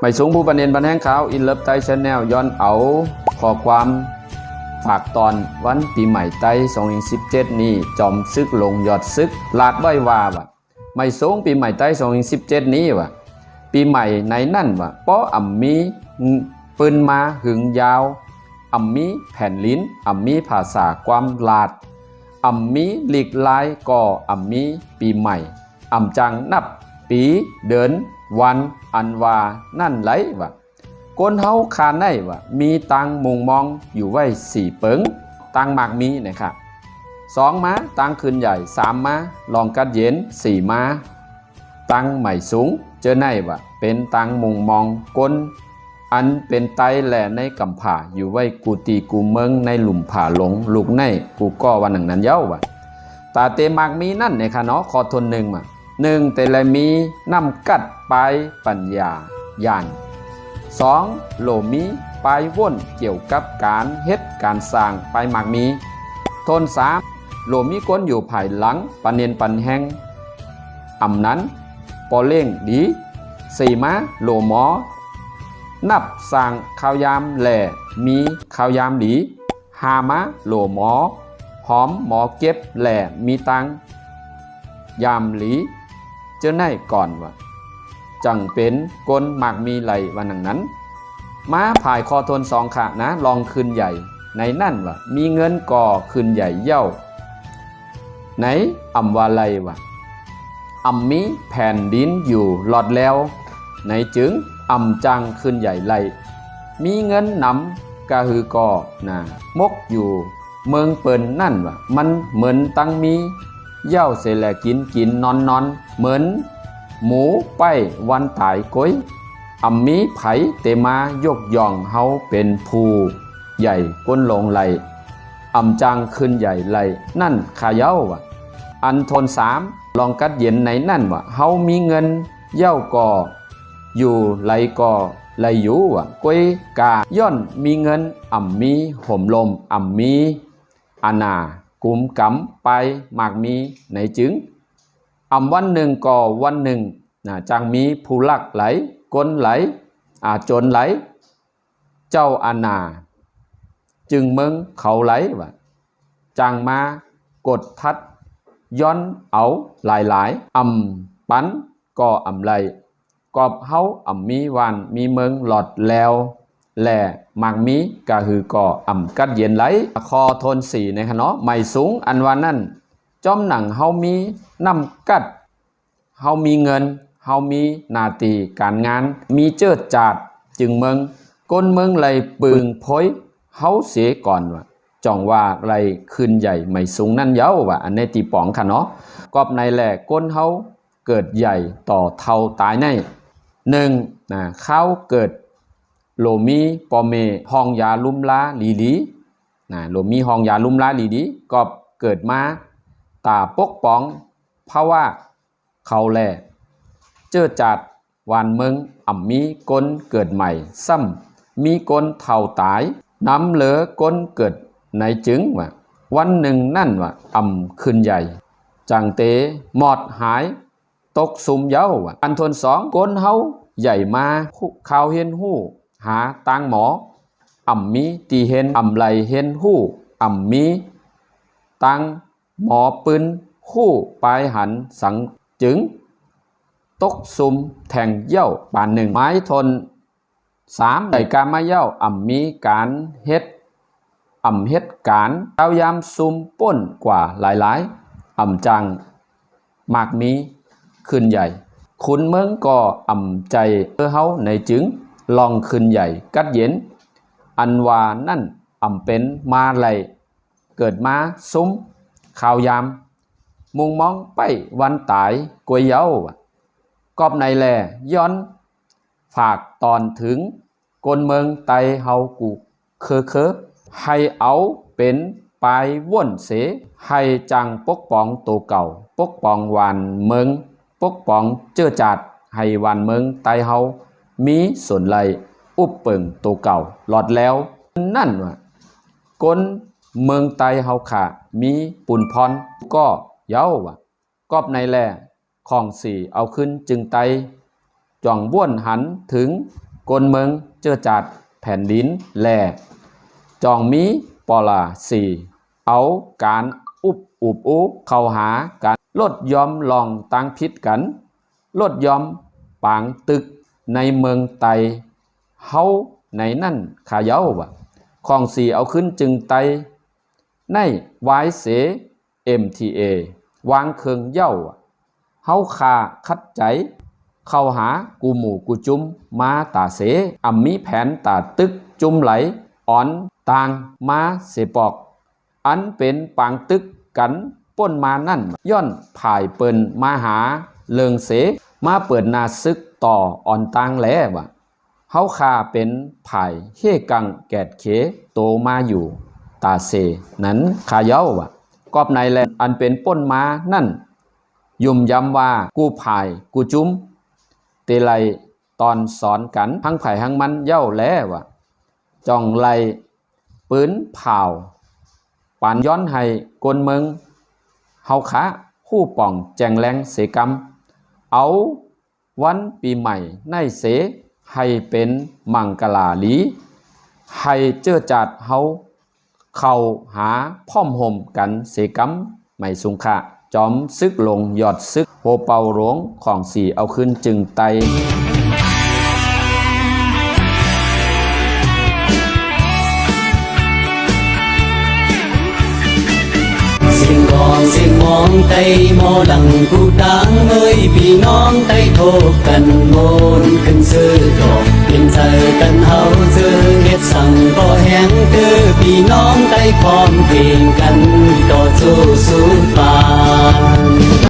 ไม่สูงผู้ประเด็นบันแห้งขาวอินเลิฟไตชแนลย้อนเอาข้อความฝากตอนวันปีใหม่ไต2017นี้จอมซึกลงยอดซึกลาดไว้ว่าไม่สูงปีใหม่ไต2017นี้ปีใหม่ในนั่นป้ออ่ำมีปืนมาหึงยาวอ่ำมีแผ่นลิ้นอ่ำมีภาษาความลาดอ่ำมีหลีกลายก่ออ่ำมีปีใหม่อ่ำจังนับปีเดินวันอันว่านั่นไหลก้นเฮาคาในมีตังมุงมองอยู่ไว้4เปิงตังหมากมีนะครับ2ม้าตังคืนใหญ่3ม้าลองกัดเย็น4ม้าตังใหม่สูงเจอในเป็นตังมุงมองก้นอันเป็นไตแหล่ในกำผาอยู่ไว้กูตีกูเมืองในหลุมผาหลงลูกในกูก็วันหนึ่งนั้นเย้าตาเตมากมีนั่นในคะเนาะขอทนหนึ่งแต่ละมีน้ำกัดปลายปัญญาญาณ2โลมีปลายว่นเกี่ยวกับการเฮ็ดการสร้างปลายหมากมีทน3โลมีก้นอยู่ภายหลังปันเนียนปันแห้งอำนั้นปอเล่งดี4ม้าโลหมอนับสร้างข้าวยามแหล่มีข้าวยามดี5ม้าโลหมอหอมหมอเก็บแหล่มีตังยามหลีเจอในก่อนจังเป็นก้นหมากมีไหลวันนั้นม้าผายคอทน2ขานะลองคืนใหญ่ในนั่นมีเงินก่อคืนใหญ่เย่าไหนอำว่าไรอำมีแผ่นดินอยู่หลอดแล้วไหนจึงอำจังคืนใหญ่ไหลมีเงินนำกะฮือก่อมกอยู่เมืองเปิ่นนั่นมันเหมือนตั้งมีเย่าเสแลกินนอนเหมือนหมูไปวันตายก้อยอำมีไผเตมายกย่องเฮาเป็นผู้ใหญ่ก้นลงไหลอำจังขึ้นใหญ่ไหลนั่นขาเย้าอันทน3ลองกัดเย็นในนั่นเฮามีเงินเย้าก่ออยู่ไหลก่อไหลอยู่ก้อยกาย่อนมีเงินอำมีห่มลมอำมีอาณากุมกำไปหมากมีในจึงวันหนึ่งก่อวันหนึ่งจังมีผู้ลักไหลก้นไหลจนไหลเจ้าอาณาจึงเมืองเขาไหลจังมากดทัดย้อนเอาหลายปันก่อไหลกอบเฮามีวันมีเมืองหลอดแล้วแหล่หมากมีกะฮือก่อกัดเย็นไหลคอทน4ในคะเนาะไม่สูงอันวันนั้นจอมหนังเฮามีน้ำกัดเฮามีเงินเฮามีนาตีการงานมีเจิดจาดจึงเมืองก้นเมืองไหลปึงพอยเฮาเสียก่อนจ่องว่าไหลคืนใหญ่ไม่สูงนั่นเย้าอันในตีป๋องค่ะเนาะกอบในแหล่ก้นเฮาเกิดใหญ่ต่อเท่าตายในเข้าเกิดโลมีปอเมห้องยาลุ่มล้าลีโลมีห้องยาลุ่มล้าลีกอบเกิดมาตาปกป้องเพราะว่าเขาแลเจอจัดวานเมืองมีก้นเกิดใหม่ซ้ำมีก้นเท่าตายน้ำเหลือก้นเกิดในจึงวันหนึ่งนั่นขึ้นใหญ่จังเตหมอดหายตกซุมเย้าอันทน2ก้นเฮาใหญ่มาข่าวเห็นหู้หาตังหมอมีตีเห็นไหลเห็นหู้มีตังหมอปืนหู้ปลายหันสังจึงตกซุมแทงเย้าปานหนึ่งไม้ทน3ในการมาเย้ามีการเฮ็ดเฮ็ดการเอายามซุมป้นกว่าหลายจังมากมีขึ้นใหญ่คุณเมืองก็ใจเฮาในจึงลองขึ้นใหญ่กัดเย็นอันว่านั่นเป็นมาไหลเกิดมาซุ้มข่าวยามมุงมองไปวันตายกวยเย้ากอบในแลย้อนฝากตอนถึงกนเมืองไตเฮากูเคให้เอาเป็นปลายว่นเสให้จังปกป้องตัวเก่าปกป้องวันเมืองปกป้องเจือจัดให้วันเมืองไตเฮามีส่วนไหลอุบเปิงตัวเก่าหลอดแล้วนั่นก้นเมืองไตเฮาขามีปุ่นพรก็เย้ากอบในแลของ4เอาขึ้นจึงไตจ่องบ้วนหันถึง กลเมืองเจือจัดแผ่นดินแลจองมีปอลาสี่เอาการอุบเข้าหาการลดยอมลองตั้งพิษกันลดยอมปางตึกในเมืองไตเฮาในนั่นขาเย้าวะของสีเอาขึ้นจึงไตในวายเส MTA วางเคืองเย้าเฮาคาคัดใจเข้าหากูหมู่กูจุ้มมาตาเสมีแผนตาตึกจุ้มไหลอ่อนต่างมาเสปอกอันเป็นปางตึกกันป้นมานั่นย่อนผ่ายเปินมาหาเลิงเสมาเปิดนาซึกต่ออ่อนต่างแลวะเฮาคาเป็นผ่ายเฮกังแกดเขโตมาอยู่ตาเสนั้นขาเย้าวะกอบในแลอันเป็นป้นมานั่นยุ่มย้ำว่ากูผ่ายกูจุ้มเตไลตอนสอนกันทั้งไผ่ทั้งมันเย้าแล้ววะจองไลปืนเผาปานย้อนให้กลเมืองเฮาขาคู่ป่องแจงแรงเสกรรมเอาวันปีใหม่ในเสให้เป็นมังกลาลีให้เจือจัดเฮาเข้าหาพ่อมห่มกันเสกรรมไม่สุงค่ะจอมซึกลงยอดซึกโหเป่าหลวงของสีเอาขึ้นจึงไตสิ่งมองไตโมหลังกูดังเอ้ยพี่น้องไตโทกกันโมนขึ้นซื้อดอกเป็นใจกันเฮาซื้อเฮ็ดสั่งก็แห้งเด้อพี่น้องไตพร้อมเพลงกันต่อสู้ปาน